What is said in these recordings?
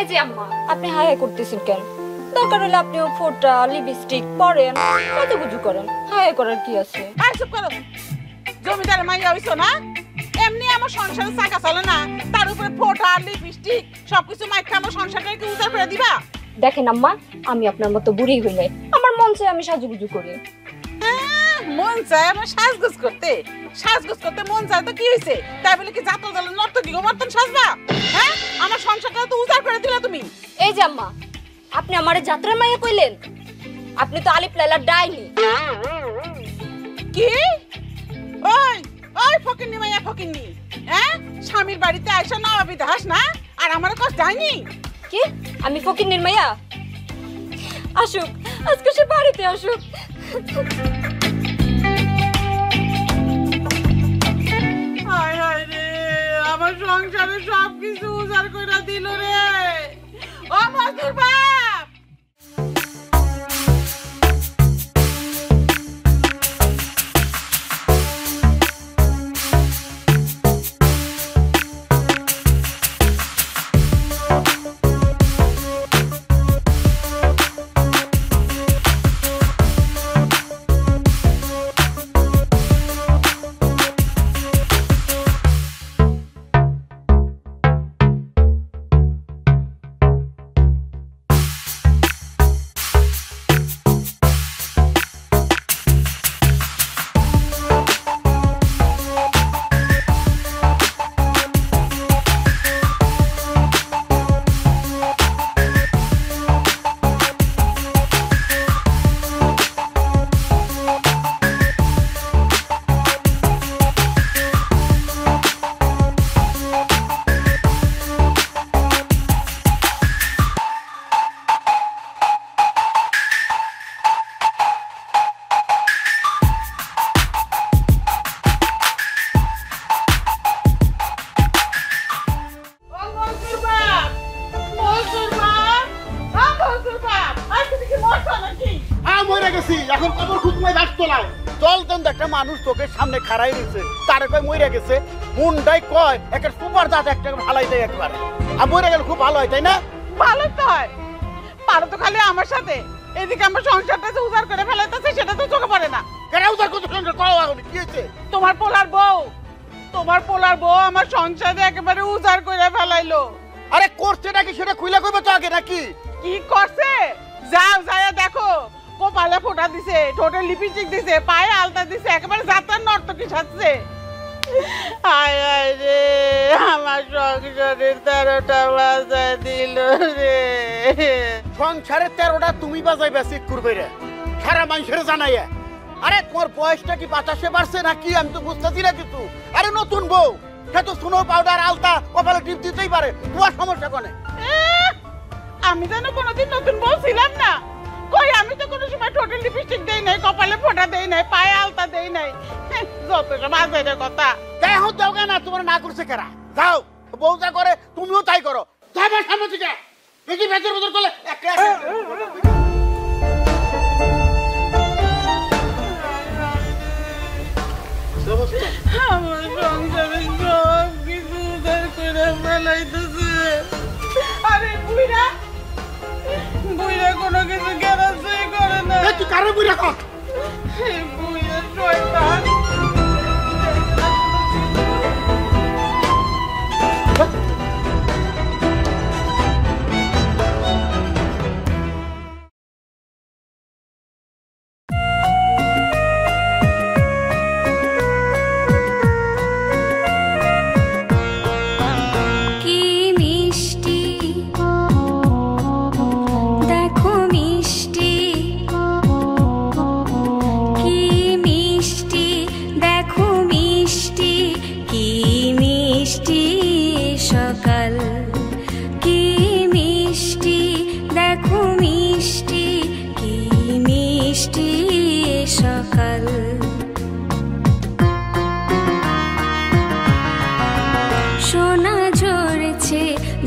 এই যে আম্মা, আপনি হাই হাই করতেছেন কেন? দরকার হলে আপনিও ফোঁটা লিপস্টিক পরেন, কতগুজু করেন, হাই হাই করার কি আছে? আর চুপ করো, জমিদারের মাইয়া হইছো না? এমনি আমার সংসারে চাকা চলে না, তার উপরে ফোঁটা লিপস্টিক সবকিছু মাইখা আমার সংসারটাকে উজাড় করে দিবা? দেখেন আম্মা, আমি আপনার মতো বুড়ি হই নাই, আমার মন চাই আমি সাজুগুজু করি। মন চায় আমার সাজগোজ করতে? সাজগোজ করতে মন চায় তো কি হয়েছে? তাই বলে কি জাতল জালে নর্তকী গোবর্তন সাজবা? হ্যাঁ, আমার সংসারটা তো উজাড় করে দিলা তুমি। এই যে আম্মা, আপনি আমারে যাত্রার মাইয়া কইলেন? আপনি তো আলিফ লায়লার ডাইনি। কি? ওই ওই ফকিন্নি মাইয়া ফকিন্নি, হ্যাঁ স্বামীর বাড়িতে আইসা নবাবী দাস না, আর আমার কাছে যায়নি? কি আমি ফকিন্নির মাইয়া? আসুক, আজকে সে বাড়িতে আসুক। হায় হায় রে, আমার সংসারে সবকিছু উজাড় করে দিল রে। ও মজুর বাপ, মানুষ তোকে সামনে খাড়াই দিচ্ছে, তারে কয় মরে গেছে, মুন্ডাই কয় একটা সুপার দাঁত একটা ফালাই দেয় একবারে, আর মরে গেলে খুব ভালো হয়, তাই না? ভালো তো হয়, পারো তো খালি আমার সাথে, এদিকে আমার সংসারটা যে উজাড় করে ফেলাইতেছে সেটা তো চোখে পড়ে না। কেন উজাড় করতে সংসার করো? এখন কি হয়েছে? তোমার পোলার বউ, তোমার পোলার বউ আমার সংসারে একেবারে উজাড় করে ফেলাইলো। আরে করছে নাকি সেটা খুইলা কইবে তো আগে নাকি? কি করছে? যাও যায় দেখো, কপালে ফোঁটা দিছে, ঠোঁটে লিপস্টিক দিছে, পায়ে আলতা দিছে, একেবারে যাত্রার নর্তকী সাজছে। হায় হায় রে, আমার সংসারের 13টা বাজায় দিল রে। সংসারের 13টা তুমি বাজাইবে ঠিক করবে রে, সারা মানুষের জানাইয়া। আরে তোমার বয়সটা কি 85 বাড়ছে নাকি আমি তো বুঝতেছি না কিছু। আরে নতুন বউ, সে তো সুনো পাউডার আলতা কপালে টিপ দিতেই পারে, তোমার সমস্যা কোনে? আমি যেন কোনোদিন নতুন বউ ছিলাম না। কই, আমি তো কোনো সময় ঠোঁটে লিপস্টিক দেই নাই, কপালে ফোঁটা দেই নাই, পায়ে আলতা দেই নাই, যত সব আজের কথা। তাই হোক দাও কেন, তোমার না করছে কেরা? যাও, বউ যা করে তুমিও তাই করো। যাবার সামনে থেকে বেশি ভেতর ভেতর করলে আমার সংসারে সব কিছু উধার করে ফেলাইতেছে। আরে বুইরা, বুইরা কোনো কিছু গ্যারান্টি করে না। তুই কারে বুইরা কর? বুইরা শয়তান।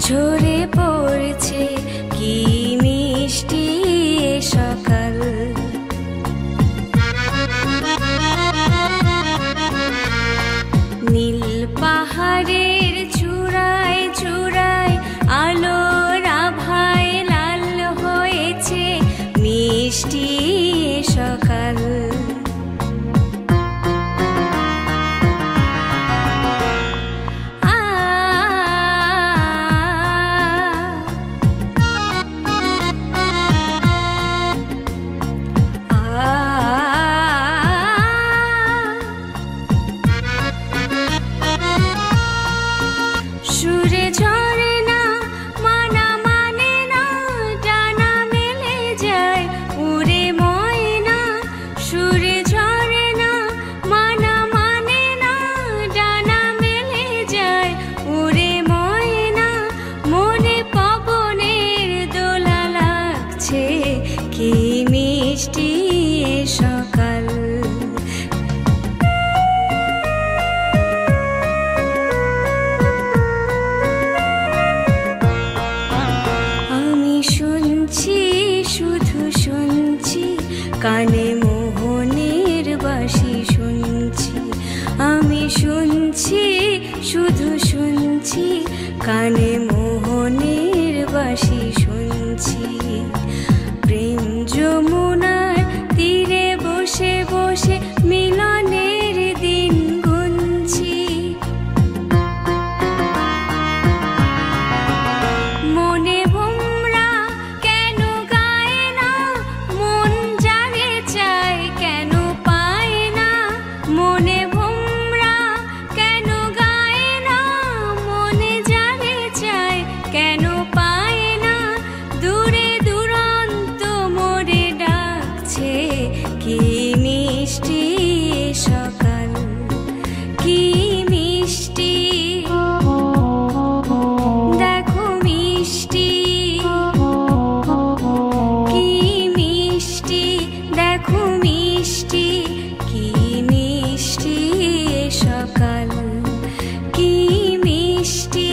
ঝরে পড়ছে কি মিষ্টি সকাল। নীল পাহাড়ের চূড়ায় চূড়ায় আলোর সুরে ঝরে না মানা মানে না ডানা মেলে যায় উড়ে ময়না সুরে ঝরে না মানা মানে না ডানা মেলে যায় উড়ে ময়না মনে পবনের দোলা লাগছে কি মিষ্টি এ সকাল আমি শুনছি শুধু শুনছি কানে মোহনের বাঁশি শুনছি আমি শুনছি শুধু শুনছি কানে মোহনের বাঁশি শুনছি প্রেম যমুনার তীরে বসে বসে মিলনের দিন গুনছি মনে ভোমরা কেন গায় না মন জাগে চায় কেন পায় না মনে ভোমরা কেন গায় না মনে জাগে চায় কেন পায় না দূরে দুরন্ত মোরে ডাকছে কি মিষ্টি এ সকাল কি মিষ্টি দেখো মিষ্টি কি মিষ্টি দেখো মিষ্টি কি মিষ্টি এ সকাল কি মিষ্টি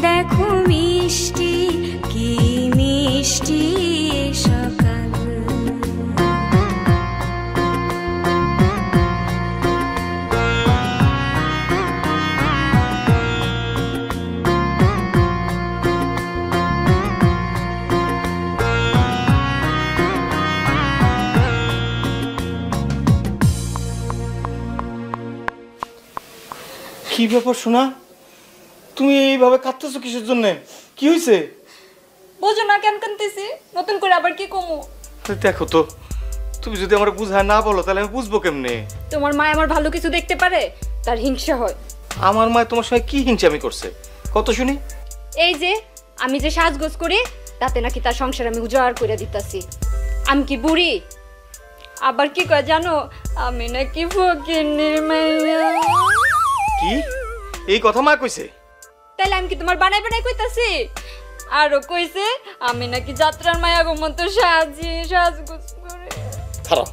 দেখো মিষ্টি কি মিষ্টি এ সকাল কি ব্যাপার শোনা, তুমি এইভাবে কাঁদতেছো কিসের জন্য? কি হয়েছে? বুঝো না কেন কানতেছি? নতুন করে আবার কি কমু? দেখো তো, তুমি যদি আমার বুঝায় না বলো তাহলে আমি বুঝবো কেমনে? তোমার মা আমার ভালো কিছু দেখতে পারে, তার হিংসা হয়। আমার মা তোমার সঙ্গে কি হিংসামি করছে কত শুনি? এই যে আমি যে সাজগোজ করি তাতে নাকি তার সংসার আমি উজাড় করে দিতাছি। আমি কি বুড়ি? আবার কি কয় জানো, আমি নাকি ফকিন্নির মাইয়া। কি এই কথা মা কইছে? তাহলে আমি কি তোমার বানাই বানাই কইতাছি? আরো কইছে আমি নাকি যাত্রার মায়া গো মতো সাজগোজ করে। খারাপ,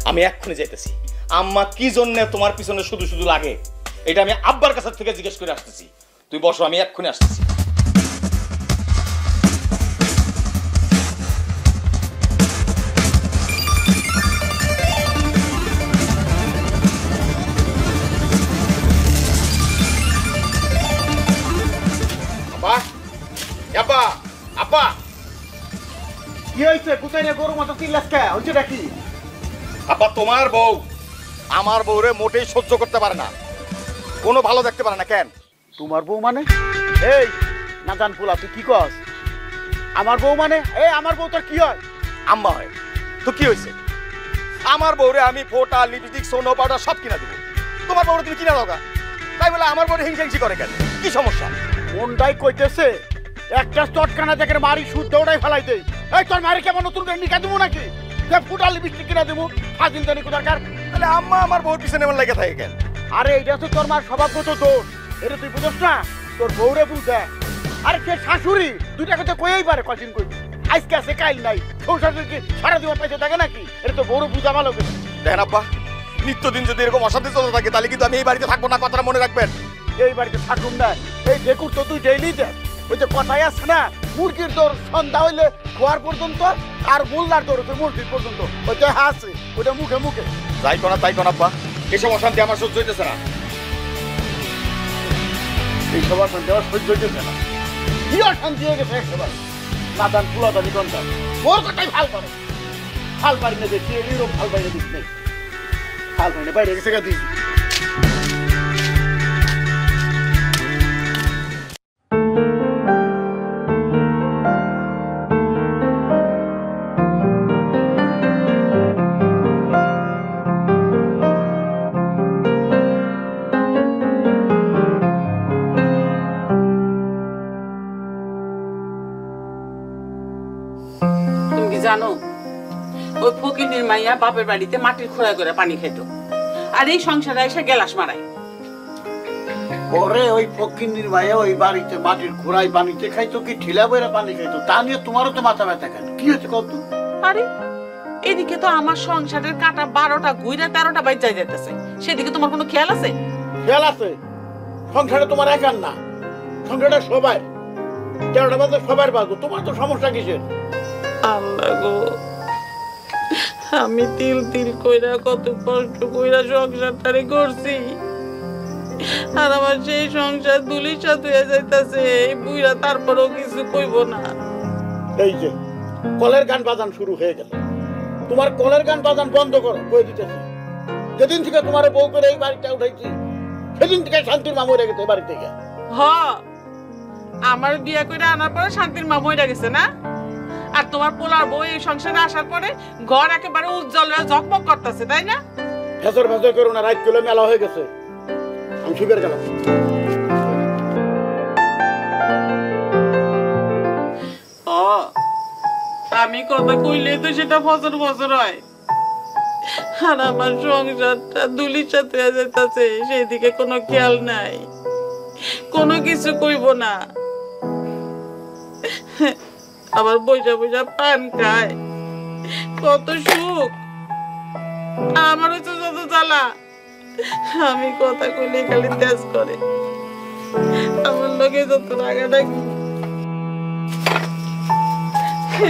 আমি এক্ষুনি যাইতেছি। আম্মা কি জন্য তোমার পিছনে শুধু শুধু লাগে এটা আমি আব্বার কাছ থেকে জিজ্ঞেস করে আসতেছি। তুই বসো, আমি এক্ষুনি আসতেছি। আব্বা আব্বা আব্বা কি হয়েছে? কোথায় নিয়ে গরু মতো চিল্লাস কে? হয়েছে নাকি? আব্বা তোমার বউ আমার বউরে মোটেই সহ্য করতে পারে না, কোনো ভালো দেখতে পারে না। কেন? তোমার বউ মানে? এই না জান পোলা, তুই কি কস? আমার বউ মানে? এই আমার বউ তোর কি হয়? আম্মা হয় তো কি হয়েছে? আমার বউরে আমি ফোটা লিপস্টিক সোনো পাউডার সব কিনা দিব, তোমার বউরে তুমি কিনা দোকা, তাই বলে আমার বউরে হিংসা করে কেন? কি সমস্যা? মনটাই কইতেছে একটা চটকানা দেখে মারি সুদ দৌড়াই ফেলাই দেই। এই তোর মারি কেমন নতুন করে নিকা দেবো নাকি? ফুটা লিপস্টিক কিনা দেবো ফাজিল জানি কোথাকার। তাহলে আম্মা আমার বউর পিছনে এমন লেগে থাকে কেন? আরে এইটা তো তোর মার স্বভাবগত দোষ, এটা তুই বুঝছ না? তোর বউরে বুঝে। আরে সে শাশুড়ি দুইটা কথা কইই পারে, কদিন কইবি আজকে আছে কাইল নাই, সংসার কি সারা জীবন পাইতে থাকে নাকি? এটা তো বউরে বুঝা ভালো করে। দেখেন আব্বা, নিত্যদিন যদি এরকম অশান্তি চলতে থাকে তাহলে কিন্তু আমি এই বাড়িতে থাকবো না, কথাটা মনে রাখবেন। এই বাড়িতে থাকুন না, এই ঢেকুর তো তুই ডেইলি দেখ। ওই যে কথাই আছে না, মুরগির দৌড় সন্ধ্যা হইলে খোয়ার পর্যন্ত, আর মোল্লার দৌড় তো মসজিদ পর্যন্ত। ওইটা আছে, ওইটা মুখে মুখে। যাই কোনা তাই কোন আব্বা, এসব অশান্তি আমার সহ্য হইতেছে না। এই সবার শান্তি আমার সহ্য হইতেছে না। কি অশান্তি হয়ে গেছে একেবারে। নাদান ফুলাদানি গন্ধা ওর কথাই ভাল করে। ভাল পারি না দেখি, এরকম ভাল বাইরে দিস নেই। ভাল পারি না, বাইরে গেছে গা দিস। জানো ওই ফকিনীর মাইয়া বাপের বাড়িতে মাটির খোঁড়া করে পানি খেত, আর এই সংসারে এসে গেলাস মারায়। পরে ওই ফকিন্নির মায়া ওই বাড়িতে মাটির ঘোড়ায় পানিতে খাইতো কি ঠিলা বইরা পানি খাইতো, তা নিয়ে তোমারও তো মাথা ব্যথা কেন? কি হচ্ছে কত? আরে এদিকে তো আমার সংসারের কাটা 12টা ঘুরে 13টা বাজায় যাইতেছে, সেদিকে তোমার কোনো খেয়াল আছে? খেয়াল আছে, সংসারে তোমার একার না, সংসারটা সবার। 13টা বাজে সবার বাজো, তোমার তো সমস্যা কিসের? আল্লাহ গো, আমি তিল তিল কইরা কত কষ্ট কইরা সংসারটারে করছি, আর আমার সেই সংসার দুলিশা হয়ে যাইতাছে। এই বুইরা তারপরেও কিছু কইব না। এই যে কলের গান বাজান শুরু হয়ে গেল, তোমার কলের গান বাজান বন্ধ করো, কই দিতেছি। যেদিন থেকে তোমার বউ করে এই বাড়িটা উঠাইছি সেদিন থেকে শান্তির মা মরে গেছে বাড়ি থেকে। হ, আমার বিয়া কইরা আনার পরে শান্তির মা মইরা গেছে না, আর তোমার পোলার বউ এই সংসারে আসার পরে ঘর একেবারে উজ্জ্বল হয়ে ঝকমক করতেছে, তাই না? ফেসর ফেসর করো না, রাত করে মেলা হয়ে গেছে, আমি শুকার গেলাম। আমি কথা কইলে তো সেটা ফসর ফসর হয়, আর আমার সংসারটা দুলির সাথে যেতেছে, সেদিকে কোনো খেয়াল নাই, কোনো কিছু কইব না। আবার বইসা বইসা পান খায়, কত সুখ, আমার হচ্ছে যত জ্বালা। আমি কথা কইলে খালি তেজ করে, আমার লোকে যত রাগারাগি,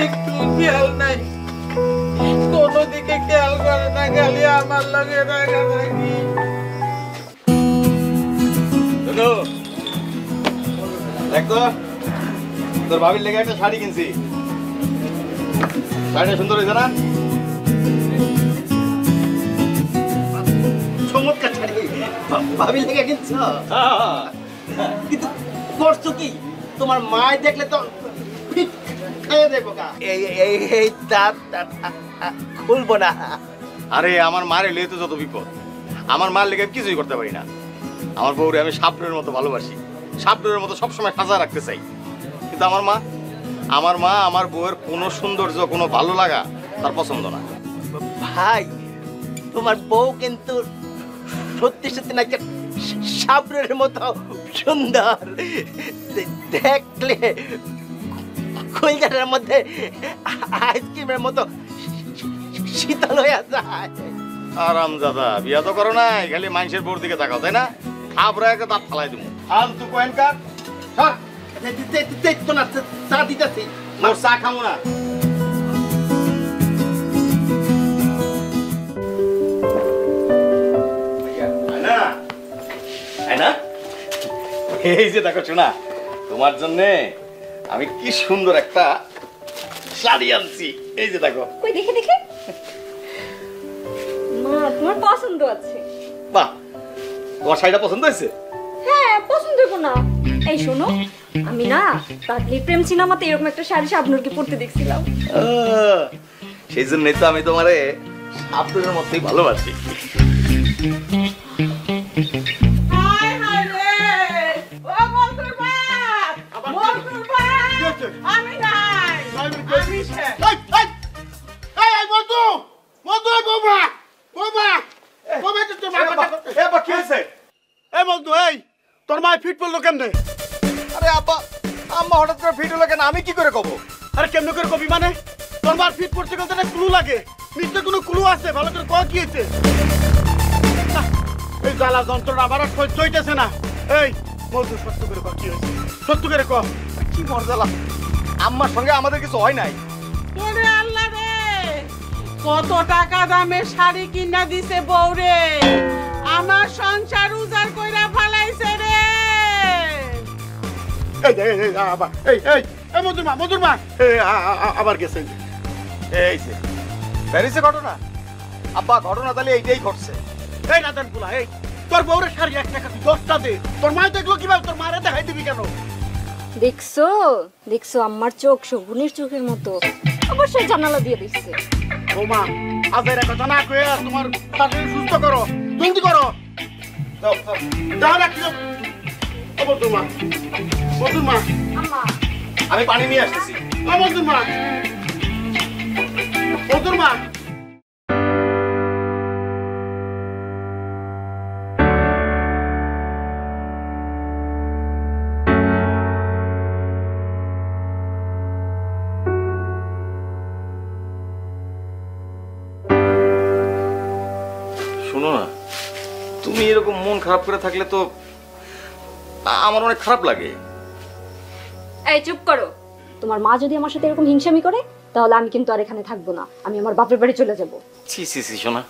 একটু খেয়াল নাই, কোন দিকে খেয়াল করে না, খালি আমার লোকে রাগারাগি। দেখ তো, তোর ভাবির লেগে একটা শাড়ি কিনছি, শাড়িটা সুন্দর হয়েছে না? চমৎকার শাড়ি, ভাবির লেগে কিনছো? কিন্তু করছো কি? তোমার মায় দেখলে তো খেয়ে দেবো গা। এই দাঁত খুলবো না। আরে আমার মারে লেগে তো যত বিপদ, আমার মার লেগে আমি কিছুই করতে পারি না। আমার বউরে আমি সাপড়ের মতো ভালোবাসি, সাপড়ের মতো সবসময় সাজা রাখতে চাই, কিন্তু আমার মা আমার বউয়ের কোনো সৌন্দর্য, কোনো ভালো লাগা তার পছন্দ না। ভাই, তোমার বউ কিন্তু সত্যি সত্যি নাকি সাবরের মতো সুন্দর, দেখলে কলজারের মধ্যে আইসক্রিমের মতো শীতল হয়ে যায়। আরাম দাদা, বিয়া তো করো নাই, খালি মানুষের বউর দিকে তাকাও, তাই না? খাবরা একটা দাঁত ফালাই দেবো। ফালতু কোয়েনকার, দেখতো না, চা দিতেছি, মোর চা খাবো না। এই যে দেখো শোনা, তোমার জন্য আমি কি সুন্দর একটা শাড়ি আনছি, এই যে দেখো। কই দেখে দেখে, মা তোমার পছন্দ আছে? বাহ, তোমার শাড়িটা পছন্দ হয়েছে? হ্যাঁ, পছন্দ হইব না? এই শোনো, আমি না পাগলি প্রেম সিনেমাতে এরকম একটা শাড়ি শাবনুরকে পরতে দেখছিলাম। সেই জন্যই তো আমি তোমারে শাবনুরের মতোই ভালোবাসি। আমি নাই, আমি শেষ। তোর মায় ফিট পড়লো কেমনে? আরে আব্বা, আম্মা হঠাৎ করে ফিট হলো কেন, আমি কি করে কব? আরে কেমনে করে কবি মানে? তোর মার ফিট পড়তে গেলে একটা ক্লু লাগে, নিশ্চয় কোনো ক্লু আছে, ভালো করে কয়া কি হয়েছে? এই জ্বালা যন্ত্রটা আবার সহ্য হইতেছে না। এই মজদুর, সত্য করে কয়া কি হয়েছে, সত্য করে কয়া। কি মরজালা, আম্মার সঙ্গে আমাদের কিছু হয় নাই। ওরে আল্লাহ রে, কত টাকা দামের শাড়ি কিনা দিছে বউরে, আমার সংসার উজাড় কইরা ফালাইছে রে। আবার গেছে এই যে প্যারিসে ঘটনা, আব্বা ঘটনা তাহলে এইটাই ঘটছে। এই নাদান গুলা, এই তোর বউরে শাড়ি 1 টাকা 10টা দে, তোর মা দেখলো কিভাবে, তোর মারে দেখাই দিবি কেন? দেখছো দেখছো, আমার চোখ শগুনের চোখের মতো, অবশ্যই জানালা দিয়ে দিচ্ছে। ও মা, আজের কথা না কয়ে তোমার শাশুড়ি সুস্থ করো, জলদি করো। দাও রাখিও। ও বন্ধুর মা, বন্ধুর মা, আম্মা, আমি পানি নিয়ে আসতেছি। ও বন্ধুর মা। ও তোর মা শোনো না, তুমি এরকম মন খারাপ করে থাকলে তো আমার অনেক খারাপ লাগে। এই চুপ করো। তোমার মা যদি আমার সাথে এরকম হিংসামি করে তাহলে আমি কিন্তু আর এখানে থাকবো না, আমি আমার বাপের বাড়ি চলে যাব। ছি ছি ছি শোনা,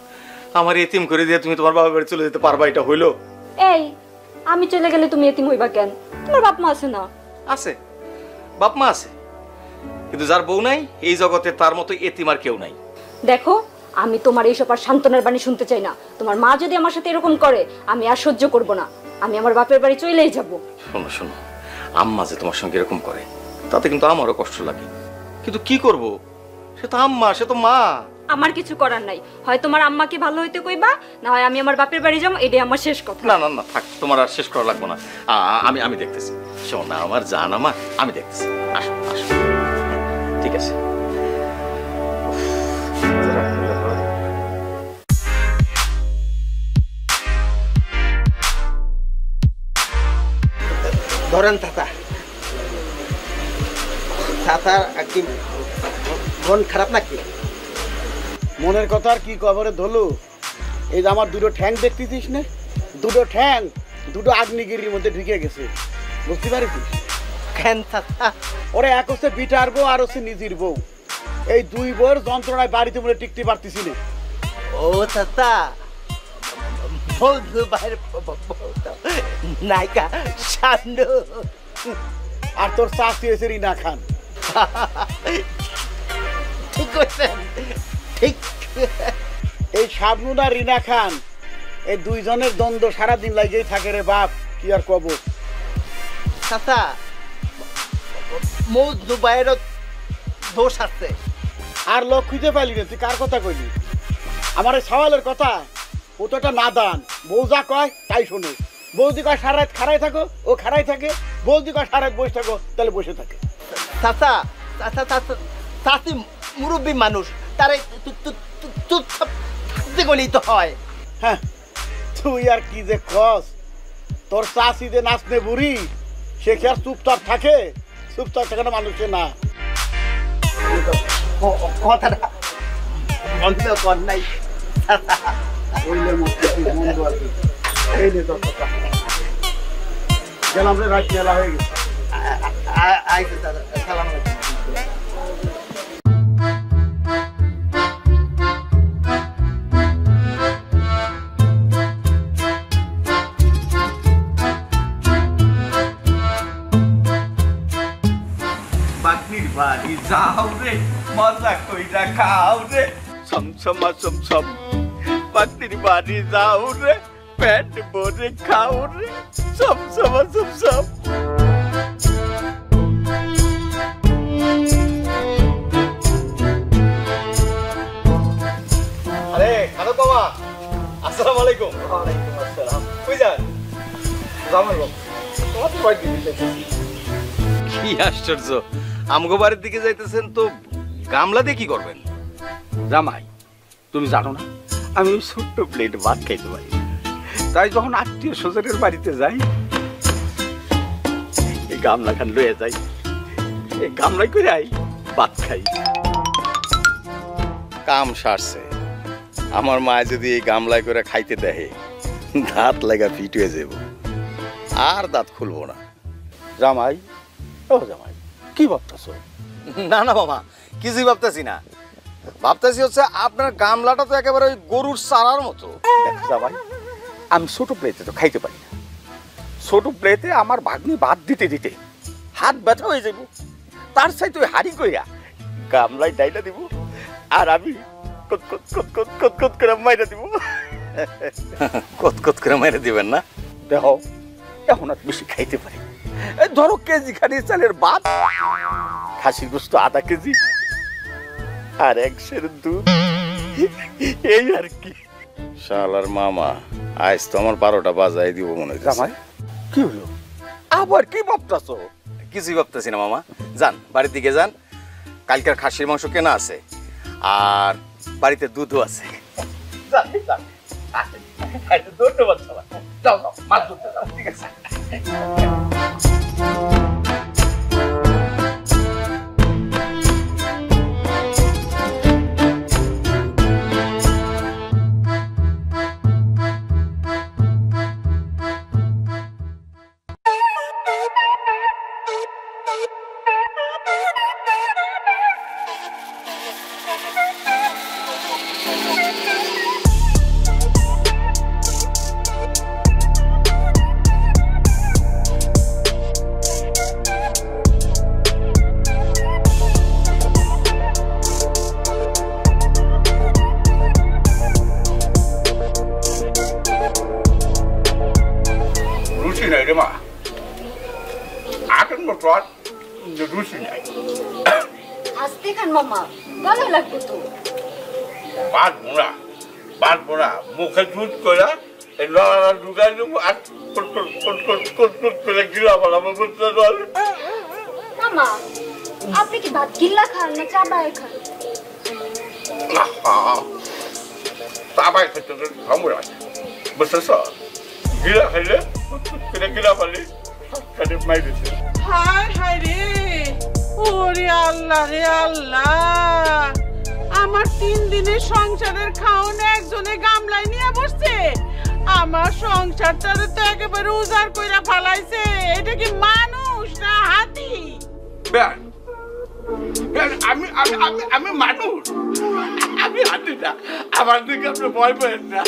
আমার এতিম করে দিয়ে তুমি তোমার বাবার বাড়ি চলে যেতে পারবা, এটা হইলো? এই আমি চলে গেলে তুমি এতিম হইবা কেন? তোমার বাপ মা আছে না? আছে, বাপ মা আছে, কিন্তু যার বউ নাই এই জগতে তার মতো এতিম আর কেউ নাই। দেখো, আমি তোমার এইসব আর সান্ত্বনার বাণী শুনতে চাই না। তোমার মা যদি আমার সাথে এরকম করে আমি আর সহ্য করব না, আমি আমার বাপের বাড়ি চলেই যাব। শোনো শোনো, আম্মা যে তোমার সঙ্গে এরকম করে তাতে কিন্তু আমারও কষ্ট লাগে, কিন্তু কি করব, সে তো আম্মা, সে তো মা। আমার কিছু করার নাই, হয় তোমার আম্মাকে ভালো হইতে কইবা, না হয় আমি আমার বাপের বাড়ি যাবো, এটাই আমার শেষ কথা। না না না থাক, তোমার আর শেষ করা লাগবে না, আমি দেখতেছি। শোনা আমার জান আমার, আমি দেখতেছি, আসো আসো। ঠিক আছে। ধরেন চাচা, চাচার কি মন খারাপ নাকি? মনের কথা আর কি কবরে ধরলো? এই যে আমার দুটো ঠ্যাং দেখতেছিস না, দুটো ঠ্যাং দুটো আগ্নেয়গিরির মধ্যে ঢুকে গেছে, বুঝতে পারিস? কেন চাচা? ওরে এক হচ্ছে বিটার বউ আর হচ্ছে নিজের বউ, এই দুই বউয়ের যন্ত্রণায় বাড়িতে বলে টিকতে পারতেছি না। ও চাচা, বন্ধু বাইরে নায়িকা সান্ডু আর তোর চাষি হয়েছে রিনা খান। ঠিক করছেন, ঠিক। এই শাবনুর আর রিনা খান, এই দুইজনের দ্বন্দ্ব সারাদিন লাগেই থাকে রে বাপ, কি আর কব। চাচা, মজনু বাইরের দোষ আছে। আর লোক খুঁজে পাইলি না, তুই কার কথা কইলি? আমার এই সওয়ালের কথা, ও তো একটা নাদান, বউ যা কয় তাই শোনে। বৌদি কয় সারা রাত খাড়াই থাকো, ও খাড়াই থাকে, বৌদি কয় সারা রাত বসে থাকো, তাহলে বসে থাকে। চাচা চাচা চাচা চাচি মুরব্বী মানুষ, তারে চুপচাপ থাকতে গেলেই তো হয়। হ্যাঁ, তুই আর কি যে কস, তোর চাষি যে নাচনে বুড়ি, সে কি আর চুপচাপ থাকে? চুপচাপ থাকে না মানুষের না। কথাটা বন্ধ কর নাই গেলাম রে, রাত মেলা হয়ে গেছে। আইতে দাদা, সালাম আলাইকুম। বাগনির বাড়ি যাও রে, মজা কইরা খাও রে, সমসমা সমসম। বাগনির বাড়ি যাও রে, পেট ভরে খাও রে, সমসমা সমসম। আরে খাদক বাবা, আসসালামু আলাইকুম। ওয়ালাইকুম আসসালাম। কই যান? জামাই বাবু, তোমার বাড়ি দিতে কি আশ্চর্য, আমগো বাড়ির দিকে যাইতেছেন তো গামলা দিয়ে কি করবেন? জামাই, তুমি জানো না আমি ওই ছোট্ট প্লেট ভাত খাইতে পারি, তাই যখন আত্মীয় স্বজনের বাড়িতে যাই এই গামলা খান লয়ে যাই, এই গামলাই করে আই ভাত খাই। কাম সারছে, আমার মা যদি এই গামলায় করে খাইতে দেয় দাঁত লাগা ফিট হয়ে যাব, আর দাঁত খুলবো না। জামাই, ও জামাই, কি ভাবতেছ? না না বাবা, কিছুই ভাবতেছি না, ভাবতেছি হচ্ছে আপনার গামলাটা তো একেবারে ওই গরুর চারার মতো। দেখো জামাই, আমি ছোট প্লেটে তো খাইতে পারি না, ছোট প্লেটে আমার ভাগ্নি ভাত দিতে দিতে হাত ব্যথা হয়ে যাব, তার সাথে ওই হাড়ি কইরা গামলায় ডাইটা দিব, আর আমি কত কত কত কত কত কত করে মাইরা দিব। কত কত করে মেরে দিবেন না? দেখো, এখন আর বেশি খাইতে পারি, এই ধরো কেজি খানি চালের ভাত, খাসির গোস্ত আধা কেজি, আর এক সের দুধ, এই আর কি। শালার মামা, আজ তো আমার 12টা বাজাই দিব মনে হচ্ছে। জামাই, কি হলো? আবার কি ভাবতেছ? কিছুই ভাবতেছি না মামা, যান বাড়ির দিকে যান, কালকের খাসির মাংস কেনা আছে, আর বাড়িতে দুধও আছে। ধন্যবাদ সবাই। যাও যাও মাছ ধরতে যাও। ঠিক আছে। আস্তে খান মামা, ভালো লাগবে তো। বাঁধবো না, মুখে দুধ করে লড়া ঢুকাই দেবো আর গিলা বানাবো। মামা আপনি কি ভাত গিল্লা খান না চাবায় খান? চাবাই খেতে সময় আছে, বুঝতেছ? গিলা খাইলে গিলা পালি মাই দিচ্ছে। হায় হায় রে, ওরে আল্লাহ রে আল্লাহ, আমার 3 দিনের সংসারের খাওনে একজনে গামলায় নিয়ে বসছে। আমার সংসারটারে তো একেবারে উজাড় কইরা ফালাইছে। এটা কি মানুষ না হাতি? আমি আমি আমি আমি মানুষ, আমি হাতি না। আমার দিকে আপনি ভয় পেন না।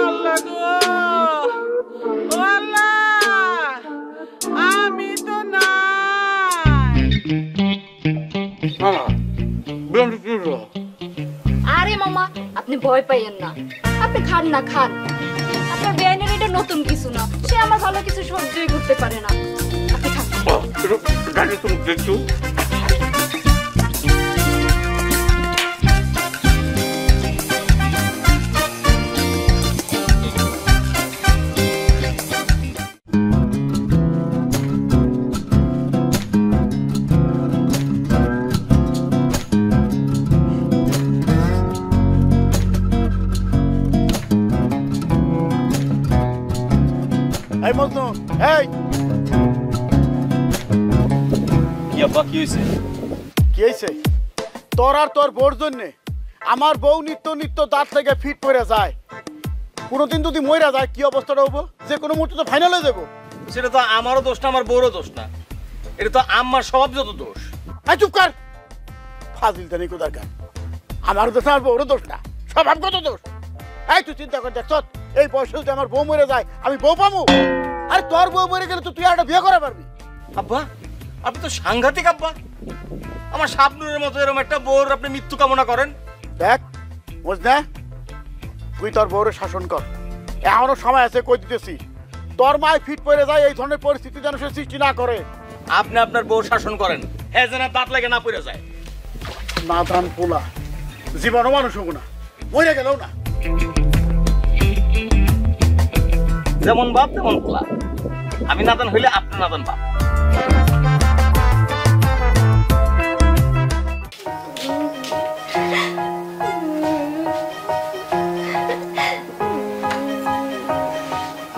আল্লাহ গো, ও আল্লাহ, আমি তো নাই। আরে মামা আপনি ভয় পাইয়েন না, আপনি খান না খান। আপনার বেআইনের এটা নতুন কিছু না, সে আমার ভালো কিছু সহ্যই করতে পারে না। আপনি খান। তুমি দেখছো এই মজনু, এই কি আব্বা কি হয়েছে? কি হয়েছে? তোর আর তোর বোর জন্য আমার বউ নিত্য নিত্য দাঁত থেকে ফিট পড়ে যায়। কোনোদিন যদি মইরা যায় কি অবস্থাটা হবো? যে কোনো মুহূর্তে তো ফাইনাল হয়ে যাবো। সেটা তো আমারও দোষ না, আমার বউরও দোষ না, এটা তো আমার সব যত দোষ। চুপ কর, ফাজিলটা নেই কোথার কার। আমারও দোষ না, আমার বউরও দোষ না, স্বভাবগত দোষ। এই তুই চিন্তা কর, দেখছ এই বয়সে যদি আমার বউ মরে যায় আমি বউ পাবো? আরে তোর বউ মরে গেলে তো তুই একটা বিয়ে করা পারবি। আব্বা আপনি তো সাংঘাতিক আব্বা, আমার শাবনূরের মতো এরকম একটা বউর আপনি মৃত্যু কামনা করেন। দেখ বুঝনা, তুই তোর বউরে শাসন কর, এখনো সময় আছে। কই দিতেছি তোর মায় ফিট পড়ে যায়, এই ধরনের পরিস্থিতি যেন সে সৃষ্টি না করে। আপনি আপনার বউ শাসন করেন, হ্যাঁ যেন দাঁত লাগে না পড়ে যায়। না দান পোলা, জীবনও মানুষ হবো না, মরে গেলেও না। যেমন বাপ তেমন পোলা, আমি নাদান হইলে আপনি নাদান বাপ।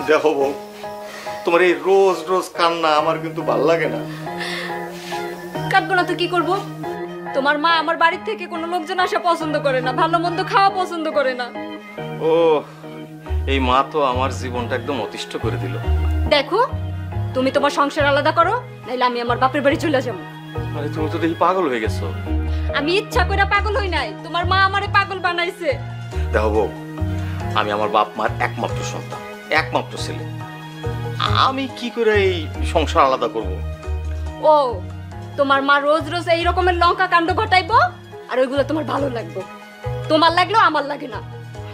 দেখো বউ, তোমার এই রোজ রোজ কান্না আমার কিন্তু ভাল লাগে না। কাঁদবো না তো কি করবো? তোমার মা আমার বাড়ির থেকে কোনো লোকজন আসা পছন্দ করে না, ভালো মন্দ খাওয়া পছন্দ করে না। ও এই মা তো আমার জীবনটা একদম অতিষ্ঠ করে দিল। দেখো তুমি তোমার সংসার আলাদা করো, নাইলে আমি আমার বাপের বাড়ি চলে যাবো। আরে তুমি তো দেখি পাগল হয়ে গেছো। আমি ইচ্ছা করে পাগল হই নাই, তোমার মা আমারে পাগল বানাইছে। দেখো বউ, আমি আমার বাপ মার একমাত্র সন্তান, একমাত্র ছেলে, আমি কি করে এই সংসার আলাদা করব? ও তোমার মা রোজ রোজ এই রকমের লঙ্কা কাণ্ড ঘটাইবো, আর ওইগুলো তোমার ভালো লাগবে। তোমার লাগলেও আমার লাগে না।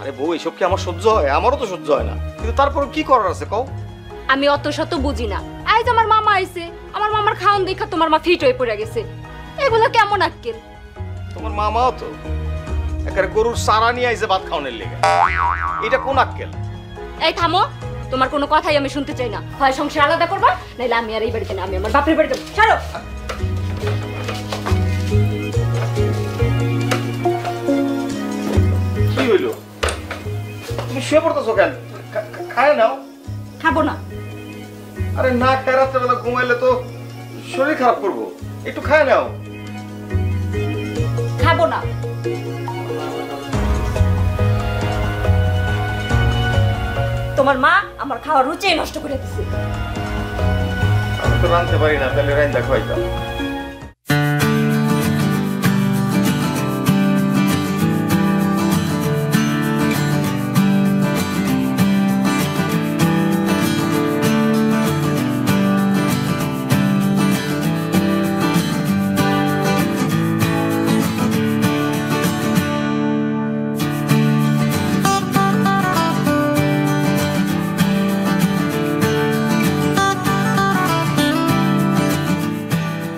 আরে বউ, এসব কি আমার সহ্য হয়? আমারও তো সহ্য হয় না, কিন্তু তারপর কি করার আছে কও? আমি অত শত বুঝি না। আজ আমার মামা আইছে, আমার মামার খাওন দেখা তোমার মা ফিট হয়ে পড়ে গেছে। এগুলো কেমন আক্কেল? তোমার মামাও তো একেবারে গরুর সারা নিয়ে আইছে ভাত খাওয়ানোর লেগে, এটা কোন আক্কেল? এই থামো, তোমার কোনো কথাই আমি শুনতে চাই না। হয় সংসার আলাদা করবা, নাইলে আমি আর এই বাড়িতে না, আমি আমার বাপের বাড়িতে যাবো। ছাড়ো। শুয়ে পড়তেছো কেন? খায় নাও। খাবো না। আরে না খায় রাত্রেবেলা ঘুমাইলে তো শরীর খারাপ করবো, একটু খায় নাও। খাবো না। তোমার মা আমার খাওয়ার রুচি নষ্ট করে দিছে। আমি তো রাঁধতে পারি না, তাহলে রাইন্দা খাওয়াইতাম।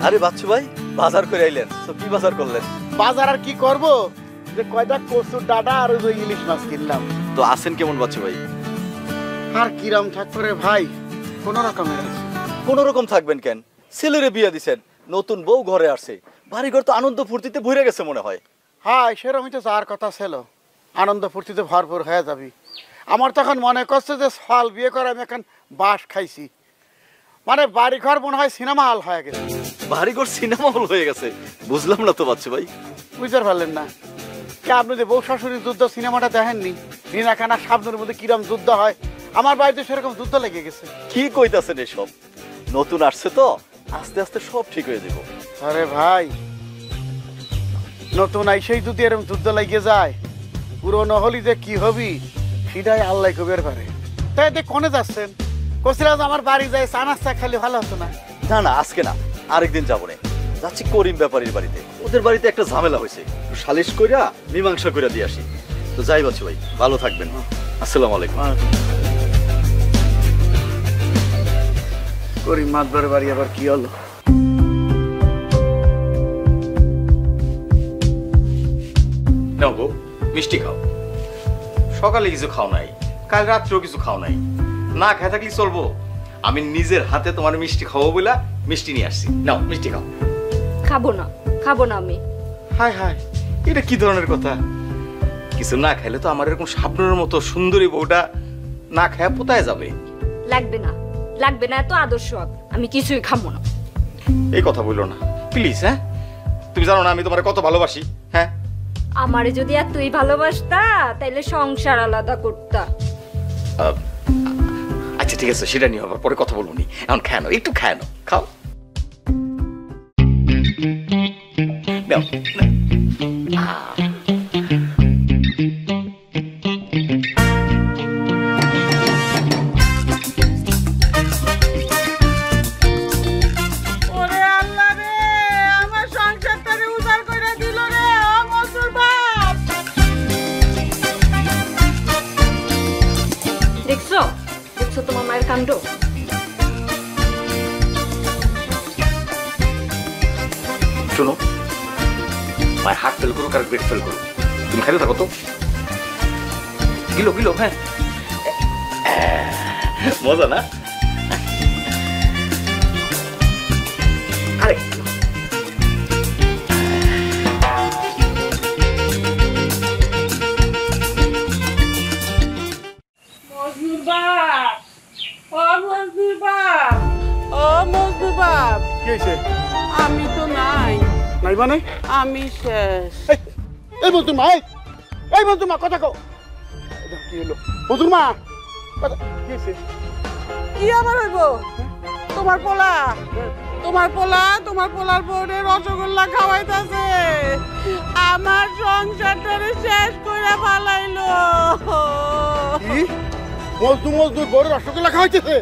আরে বাচ্চু ভাই, বাজার করে আইলেন তো? কি বাজার করলেন? বাজার আর কি করব, যে কয়টা কচুর ডাটা আর ওই ইলিশ মাছ কিনলাম। তো আছেন কেমন বাচ্চু ভাই? আর কিরাম থাকবে রে ভাই, কোন রকমের আছে। কোন রকম থাকবেন কেন? ছেলেরে বিয়ে দিছেন, নতুন বউ ঘরে আসছে, বাড়িঘর তো আনন্দ ফুর্তিতে ভরে গেছে মনে হয়। হ্যাঁ, সেরকমই তো যাওয়ার কথা ছিল, আনন্দ ফুর্তিতে ভরপুর হয়ে যাবি। আমার তখন মনে করছে যে ফল বিয়ে করে আমি এখন বাস খাইছি, মানে বাড়ি ঘর মনে হয় সিনেমা হল হয়ে গেছে। বাড়িঘর সিনেমা হল হয়ে গেছে? বুঝলাম না তো বাচ্চু ভাই। বুঝতে পারলেন না? কে আপনি যে বউ শাশুড়ির যুদ্ধ সিনেমাটা দেখেননি? রিনা খানা শাবনুরের মধ্যে কিরম যুদ্ধ হয়, আমার বাড়িতে সেরকম যুদ্ধ লেগে গেছে। কি কইতাছেন এসব? নতুন আসছে তো, আস্তে আস্তে সব ঠিক হয়ে যাব। আরে ভাই, নতুন আইসেই যদি এরকম যুদ্ধ লেগে যায়, পুরনো হলি যে কি হবি সেটাই আল্লাহ কবের পারে। তাই এতে কোনে যাচ্ছেন? কচিরাজ আমার বাড়ি যায়, চা নাস্তা খালি ভালো হতো না? না না, আজকে না, আরেকদিন যাবো না। যাচ্ছি করিম ব্যাপারীর বাড়িতে, ওদের বাড়িতে একটা ঝামেলা হয়েছে, সালিশ কইরা মীমাংসা কইরা দিয়ে আসি। তো যাই বাচ্চু ভাই, ভালো থাকবেন। আসসালামু আলাইকুম। করিম মাতবার বাড়ি আবার কি হলো? নাও গো, মিষ্টি খাও। সকালে কিছু খাও নাই, কাল রাত্রেও কিছু খাও নাই, না খেয়ে থাকলে চলবো? আমি নিজের হাতে তোমার মিষ্টি খাবো বলে মিষ্টি নিয়ে আসছি। নাও মিষ্টি খাও। খাবো না, খাবো না আমি। হায় হায়, এটা কি ধরনের কথা? কিছু না খাইলে তো আমার এরকম শাবনুরের মতো সুন্দরী বউটা না খায় পোতায় যাবে। লাগবে না, লাগবে না এত আদর্শ, আমি কিছুই খাবো না। এই কথা বললো না প্লিজ। হ্যাঁ, তুমি জানো না আমি তোমার কত ভালোবাসি। হ্যাঁ, আমারে যদি আর তুই ভালোবাসতা তাইলে সংসার আলাদা করতা। আচ্ছা ঠিক আছে, সেটা নিয়ে আবার পরে কথা বলবো নি। এখন খায় নাও, একটু খায় নাও, খাও। নাও, ওরে আল্লাহ রে, আমার সংসারটারে উজাড় করে দিল রে ও মজুর বাপ। দেখছো, দেখছো তোমার মায়ের কাণ্ড? শোনো, মায়ের হাত ফেল করুক আর পেট ফেল করুক, তুমি খাইতে থাকো তো। গিলো গিলো। হ্যাঁ, মজা না? আরে মজুর বাপ, ও মজুর বাপ, ও মজুর বাপ, কি হয়েছে? আমি তো নাই। নাই মানে? আমি শেষ। এই মজুর মা, এই মজুর মা, কথা কও। কি হলো মজুর মা? কি হয়েছে? কি আবার হইব? তোমার পোলা, তোমার পোলা, তোমার পোলার বউরে রসগোল্লা খাওয়াইতাছে, আমার সংসারটারে শেষ করে ফালাইলো। কি মজদুর মজদুর বড় রসগোল্লা খাওয়াইতেছে?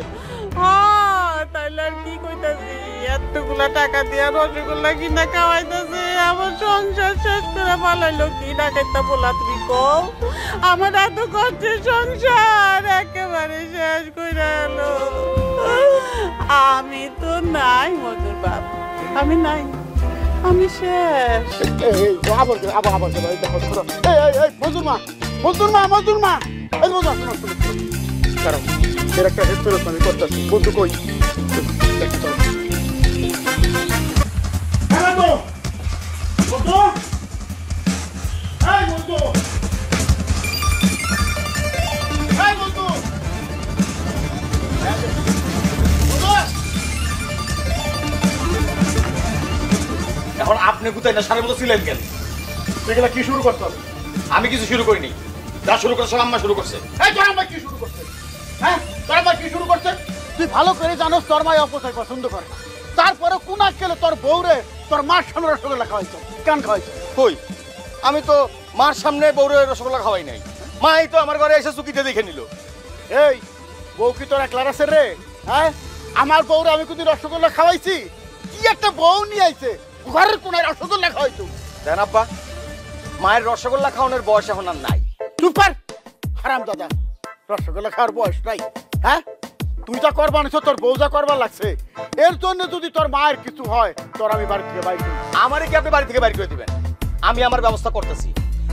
তাইলে আর কি কইতাছি, এতগুলা টাকা দিয়া রসগোল্লা কিনা খাওয়াইতাছে, আমার সংসার শেষ করে ফালাইলো। কি ডাকাইতা পোলা তুমি কও? আমার এত কষ্টের সংসার একেবারে শেষ করে এলো। আমি তো নাই মজুর বাপ, আমি নাই, আমি শেষ। আবার আবার আবার দেখো দেখো। এই মজুর মা, মজুর মা, মজুর মা, এই মজুর মা, কারণ এর একটা হেল্প আমি করতেছি। বন্ধু কই? এখন আপনি কোথায় না সারের মতো ছিলেন কেন? এগুলা কি শুরু করতে হবে? আমি কিছু শুরু করিনি, যা শুরু করছে সব আম্মা শুরু করছে। এই তোর আম্মা কি শুরু করছে? হ্যাঁ, তোর আম্মা কি শুরু করছে? তুই ভালো করে জানোস তোর মা অপচয় পছন্দ করে না। তারপরে কোন আক্কেলে তোর বউরে তোর মার সামনে রসগোল্লা খাওয়াইছ? কেন খাওয়াইছ? কই, আমি তো মার সামনে বউরে রসগোল্লা খাওয়াই নাই। মাই তো আমার ঘরে এসে চুকিতে দেখে নিল। এই বউ কি তোর একলার আছে রে? হ্যাঁ, আমার বউরে আমি কোনদিন রসগোল্লা খাওয়াইছি? কি একটা বউ নিয়ে আইছে, ঘরের কোনায় রসগোল্লা খাওয়াইছো? দেন আব্বা, মায়ের রসগোল্লা খাওয়ানোর বয়স এখন আর নাই। চুপ কর হারাম দাদা, রসগোল্লা খাওয়ার বয়স নাই। হ্যাঁ, তুই যা করবা নিছ, তোর বউ যা করবার লাগছে, এর জন্য যদি তোর মায়ের কিছু হয় তোর আমি বাড়ি থেকে বাইর করি। আমারে কি আপনি বাড়ি থেকে বাইর করে দিবেন? আমি আমার ব্যবস্থা করতেছি।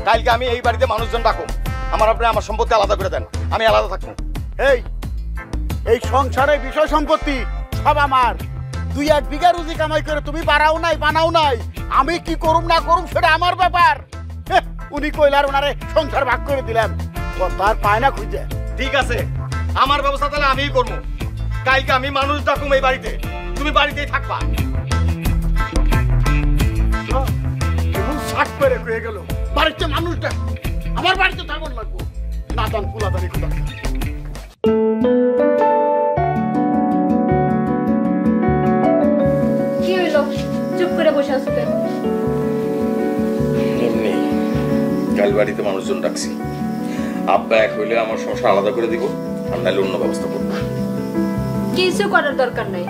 কালকে আমি এই বাড়িতে মানুষজন ডাকুম, আপনি আমার সম্পত্তি আলাদা করে দেন, আমি আলাদা থাকবো। এই সংসারের বিষয় সম্পত্তি সব আমার। 2-1 বিঘা রুজি কামাই করে তুমি বাড়াও নাই, বানাও নাই। আমি কি করুম না করুম সেটা আমার ব্যাপার। উনি কইলার ওনারে সংসার ভাগ করে দিলাম, তার পায় না খুঁজে। ঠিক আছে, আমার ব্যবস্থা তাহলে আমিই করবো। কালকে আমি মানুষ ডাকুম এই বাড়িতে, তুমি বাড়িতেই থাকবা। শাক পেরে হয়ে গেল, বাড়িতে মানুষ ডাক, আমার বাড়িতে থাকুন লাগবো। নাদান পুলাদানি কোথা? কি হইলো, চুপ করে বসে আছো কেন? এমনি কাল বাড়িতে মানুষজন ডাকছি। আব্বা এক হইলে আমার সংসার আলাদা করে দিব, আর নাহলে অন্য ব্যবস্থা করবো। কিছু করার দরকার নাই,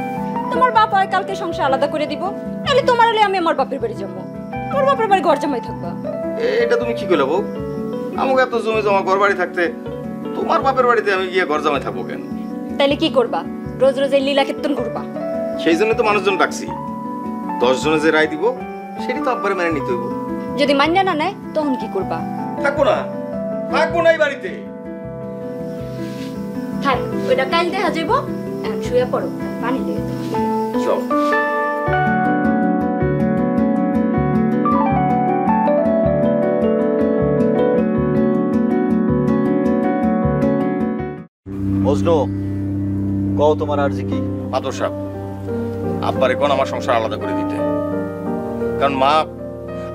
তোমার বাপ হয় কালকে সংসার আলাদা করে দিব, নাহলে তোমার হলে আমি আমার বাপের বাড়ি যাবো। আমার বাপের বাড়ি ঘর জামাই থাকবা। এটা তুমি কি কইলা বউ? আমাকে এত জমি জমা ঘর বাড়ি থাকতে তোমার বাপের বাড়িতে আমি গিয়ে ঘর জামাই থাকবো কেন? তাহলে কি করবা? রোজ রোজ এই লীলা কীর্তন করবা? সেই জন্য তো মানুষজন ডাকছি। 10 জনে যে রায় দিব সেটি তো আব্বারে মেনে নিতে হইব। যদি মান্য না নেয় তখন কি করবা? থাকবো না, থাকবো না এই বাড়িতে। থাক, ওইটা কাল দেখা যাইব। এখন শুয়ে পড়ো, পানি দিয়ে চল। মজনু, কও তোমার আরজি কি? মাদর সাহেব, আব্বারে কোন আমার সংসার আলাদা করে দিতে। কারণ মা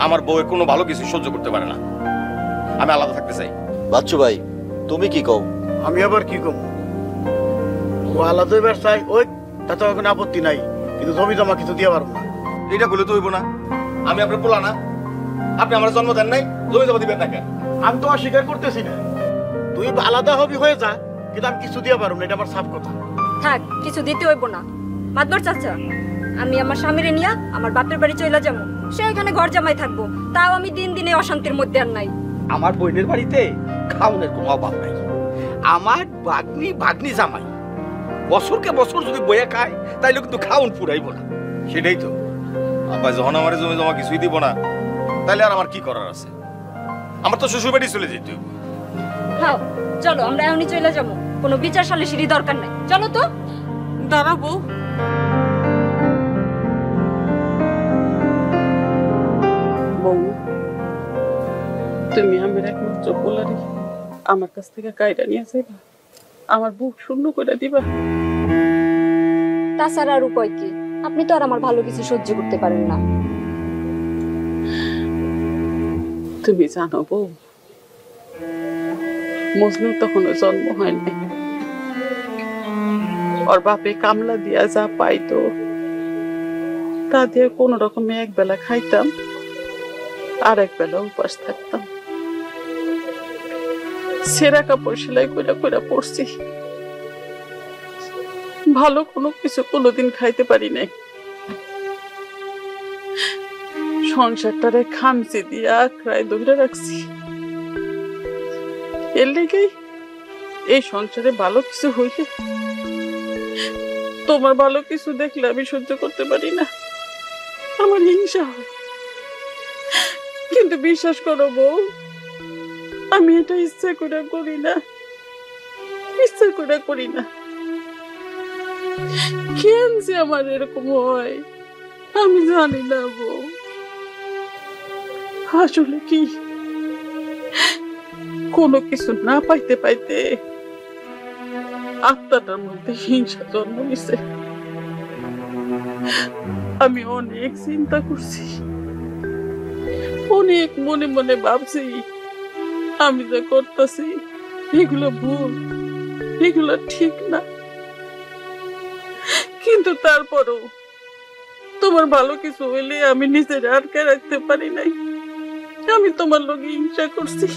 আমার বউয়ের কোনো ভালো কিছু সহ্য করতে পারে না, আমি আলাদা থাকতে চাই। বাচ্চু ভাই, তুমি কি কও? আমি আবার কি কম, ও আলাদা হইবার চাই, ওই তাতে কোনো আপত্তি নাই, কিন্তু জমি জমা কিছু দিয়ে পারবো না। এটা বলে তো হইব না, আমি আপনার পোলা না, আপনি আমার জন্ম দেন নাই, জমি জমা দিবেন না কেন? আমি তো অস্বীকার করতেছি না, তুই আলাদা হবি হয়ে যা, কিন্তু আমি কিছু দিয়ে পারবো না, এটা আমার সাফ কথা। থাক, কিছু দিতে হইব না। মাতবর চাচা, আমি আমার স্বামীরে নিয়ে আমার বাপের বাড়ি চলে যাবো, সে এখানে ঘর জামাই থাকবো। তাও আমি দিন দিনে অশান্তির মধ্যে আর নাই। আমার বোনের বাড়িতে খাওনের কোনো অভাব নাই। আমার ভাগ্নি জামাই বছরকে বছর যদি বইয়া খায় তাইলে কিন্তু খাওন ফুরাইব না। সেটাই তো আব্বা, যখন আমার জমি জমা কিছুই দিব না, তাহলে আর আমার কি করার আছে? আমার তো শ্বশুর বাড়ি চলে যেতে হইব। হ্যাঁ চলো, আমরা এখনই চলে যাবো, কোনো বিচার সালিশির দরকার নাই। চলো তো। দাঁড়াবো, বউ তুমি আমার একমাত্র পোলারি, আমার কাছ থেকে কাইটা নিয়ে যাইবা, আমার বুক শূন্য করে দিবা। তাছাড়া আর উপায় কি? আপনি তো আর আমার ভালো কিছু সহ্য করতে পারেন না। তুমি জানো বউ, মজনু তখন জন্ম হয় নাই, ওর বাপে কামলা দিয়া যা পাইতো তা দিয়ে কোন রকমে এক বেলা খাইতাম, আর এক বেলা উপাস থাকতাম। সেরা কাপড় সেলাই কইরা কইরা পড়ছি, ভালো কোনো কিছু কোনোদিন খাইতে পারি নাই। সংসারটারে খামচি দিয়া আঁকড়ায় ধরে রাখছি। এর লেগেই এই সংসারে ভালো কিছু হইলে, তোমার ভালো কিছু দেখলে আমি সহ্য করতে পারি না, আমার হিংসা হয়। কিন্তু বিশ্বাস করো বউ, আমি এটা ইচ্ছা করে করি না, ইচ্ছা করে করি না। কেন যে আমার এরকম হয় আমি জানি না বউ। আসলে কি কোনো কিছু না পাইতে পাইতে আত্মাটার মধ্যে হিংসা জন্ম নিছে। আমি অনেক চিন্তা করছি, অনেক মনে মনে ভাবছি আমি যা করতেছি এগুলো ভুল, এগুলো ঠিক না। কিন্তু তারপরও তোমার ভালো কিছু হইলে আমি নিজের আটকে রাখতে পারি নাই। আমি তোমার লগে হিংসা করছি।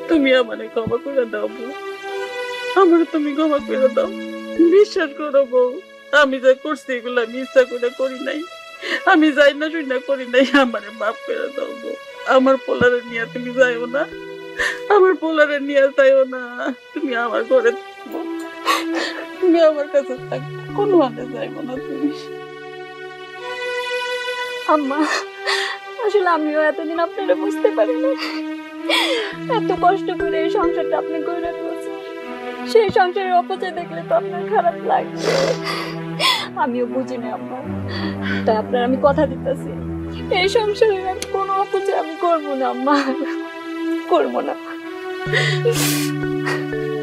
তুমি আমারে ক্ষমা করে দাও বউ, আমার তুমি ক্ষমা করে দাও। বিশ্বাস করো বউ, আমি যা করছি এগুলো আমি ইচ্ছা করে করি নাই, আমি যাই না শুই না করি নাই। আমারে মাফ করে দাও বউ। আমার পোলারে নিয়ে তুমি যাইও না, আমার পোলারে নিয়ে যাইও না। তুমি আমার ঘরে থাকবো, তুমি আমার কাছে থাকবো, কোনো হাতে যাইবো না তুমি। আম্মা, আসলে আমিও এতদিন আপনারা বুঝতে পারি না, এত কষ্ট করে এই সংসারটা আপনি করে দিয়েছেন, সেই সংসারের অপচয় দেখলে তো আপনার খারাপ লাগবে। আমিও বুঝি না আম্মা, তাই আপনার আমি কথা দিতেছি, এই সংসারের আর কোনো অপচয় আমি করবো না আম্মা, করবো না।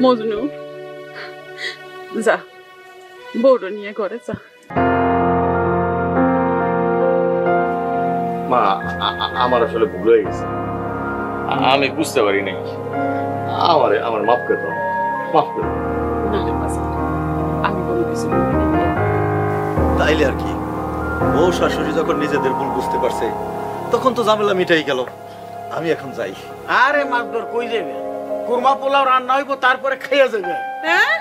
মজনু, যা বউটা নিয়ে ঘরে যা। মা, আমার আসলে ভুল হয়ে গেছে, আমি বুঝতে পারি নাই। আমার মাফ করে দাও, মাফ করে দাও। আমি কোনো কিছু বলি না। তাইলে আর কি, বউ শাশুড়ি যখন নিজেদের ভুল বুঝতে পারছে তখন তো ঝামেলা মিটাই গেল। আমি এখন যাই। আরে মাদর কই যাবে? কুরমা পোলাও রান্না হইব, তারপরে খাইয়া যাবে। হ্যাঁ